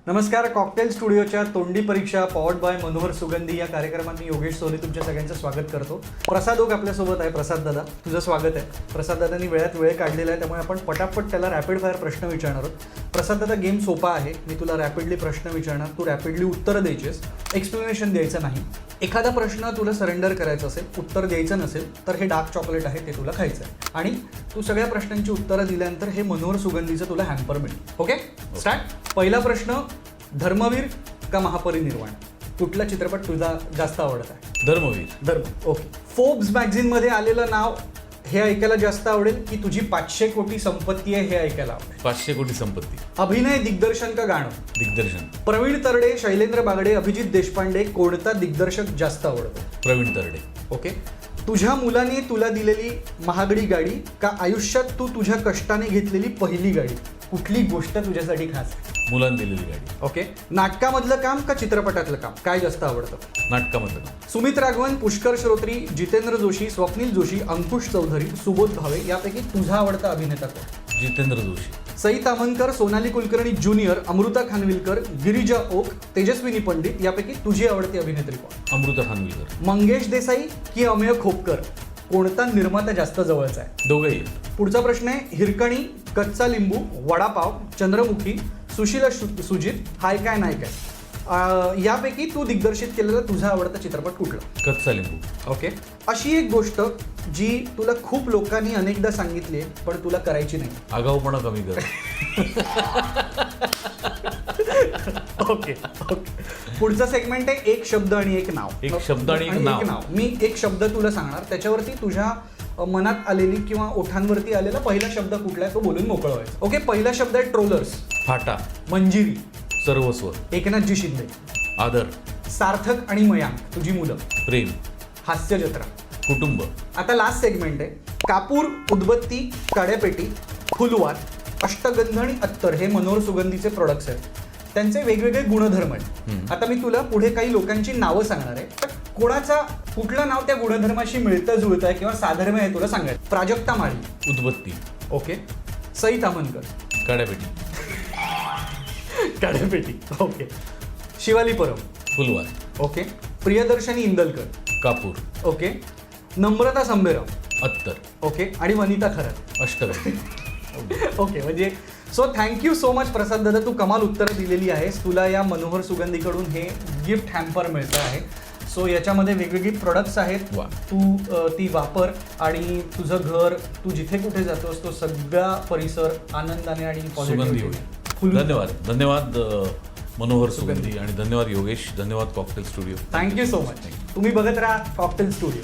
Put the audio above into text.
नमस्कार. कॉकटेल स्टुडिओच्या तोंडी परीक्षा पॉवर्ड बाय मनोहर सुगंधी या कार्यक्रमात मी योगेश सोनी तुमच्या सगळ्यांचं स्वागत करतो. प्रसाद ओक आपल्यासोबत आहे. प्रसाद दादा, तुझं स्वागत आहे. प्रसाद दादांनी वेळात वेळ काढलेला आहे, त्यामुळे आपण पटापट त्याला रॅपिड फायर प्रश्न विचारणार आहोत. प्रसाद दादा, गेम सोपा आहे. मी तुला रॅपिडली प्रश्न विचारणार, तू रॅपिडली उत्तरं द्यायचीस, एक्सप्लेनेशन द्यायचं नाही. एखादा प्रश्न तुला सरेंडर करायचं असेल, उत्तर द्यायचं नसेल तर हे डार्क चॉकलेट आहे, ते तुला खायचं आहे. आणि तू सगळ्या प्रश्नांची उत्तरं दिल्यानंतर हे मनोहर सुगंधीचं तुला हॅम्पर मिळेल. Okay, start. पहिला प्रश्न, धर्मवीर का महापरिनिर्वाण, कुठला चित्रपट तुझा जास्त आवडत आहे? धर्मवीर. ओके. फोर्ब्स मॅगझिनमध्ये आलेलं नाव हे ऐकायला जास्त आवडेल की तुझी 500 कोटी संपत्ती आहे हे ऐकायला आवडेल? 500 कोटी संपत्ती. अभिनय, दिग्दर्शन का गाणं? दिग्दर्शन. प्रवीण तरडे, शैलेंद्र बागडे, अभिजित देशपांडे, कोणता दिग्दर्शक जास्त आवडतो? प्रवीण तरडे. ओके. तुझ्या मुलाने तुला दिलेली महागडी गाडी का आयुष्यात तू तुझ्या कष्टाने घेतलेली पहिली गाडी? कुठली गोष्ट तुझ्यासाठी खास आहे? मुलांनी दिलेली गाडी. ओके. नाटकामधलं काम का चित्रपटातलं काम, काय जास्त आवडतं? नाटकामधलं काम. सुमित राघवन, पुष्कर श्रोत्री, जितेंद्र जोशी, स्वप्नील जोशी, अंकुश चौधरी, सुबोध भावे यापैकी तुझा आवडता अभिनेता कोण? जितेंद्र जोशी. सई तामनकर, सोनाली कुलकर्णी ज्युनियर, अमृता खानविलकर, गिरिजा ओक, तेजस्विनी पंडित यापैकी तुझी आवडती अभिनेत्री कोण? अमृता खानविलकर. मंगेश देसाई की अमेय खोपकर, कोणता निर्माता जास्त जवळचा आहे? दोघंही. पुढचा प्रश्न आहे, हिरकणी, कच्चा लिंबू, वडापाव, चंद्रमुखी, सुशीला सुजित, हाय काय नाही काय, यापैकी तू दिग्दर्शित केलेला तुझा आवडता चित्रपट कुठला? कच्चा लिंबू. ओके. अशी एक गोष्ट जी तुला खूप लोकांनी अनेकदा सांगितली आहे पण तुला करायची नाही. आगाऊपणा कमी कर. ओके. पुढचा सेगमेंट आहे, एक शब्द आणि एक नाव. एक शब्द आणि एक नाव. मी एक शब्द तुला सांगणार, त्याच्यावरती तुझ्या मनात आलेली किंवा ओठांवरती आलेला पहिला शब्द कुठला आहे तो बोलून मोकळं व्हायचं. ओके. पहिला शब्द आहे ट्रोलर्स. फाटा. मंजिरी. सर्वस्व. एकनाथजी शिंदे. आदर. सार्थक आणि मयांक तुझी मुलं. प्रेम. हास्य जत्रा. कुटुंब. आता लास्ट सेगमेंट आहे, कापूर, उदबत्ती, काड्यापेटी, फुलवार, अष्टगंध आणि अत्तर हे मनोहर सुगंधीचे प्रोडक्ट्स आहेत. त्यांचे वेगवेगळे गुणधर्म आहेत. आता मी तुला पुढे काही लोकांची नावं सांगणार आहे, तर कोणाचा कुठलं नाव त्या गुणधर्माशी मिळतं जुळतं आहे किंवा साधर्म्य आहे तुला सांगायचं. प्राजक्ता माळी. उदबत्ती. ओके. सई तामनकर. काड्यापेटी. काड्यापेटी. ओके. शिवाली परब. फुलवार. ओके. प्रियदर्शनी इंदलकर. कापूर. ओके. नम्रता संभेराव. अत्तर. ओके. आणि वनिता खरं. अष्टगंध. ओके. म्हणजे so thank you so much Prasad दादा, तू कमाल उत्तरं दिलेली आहेस. तुला या मनोहर सुगंधीकडून हे गिफ्ट हॅम्पर मिळतं आहे. सो याच्यामध्ये वेगवेगळी प्रोडक्ट्स आहेत. वा. तू ती वापर आणि तुझं घर, तू जिथे कुठे जातोस तो सगळा परिसर आनंदाने आणि सुगंधी होईल. धन्यवाद. धन्यवाद मनोहर सुगंधी आणि धन्यवाद योगेश. धन्यवाद cocktail studio. Thank you so much. तुम्ही बघत राहा कॉकटेल स्टुडिओ.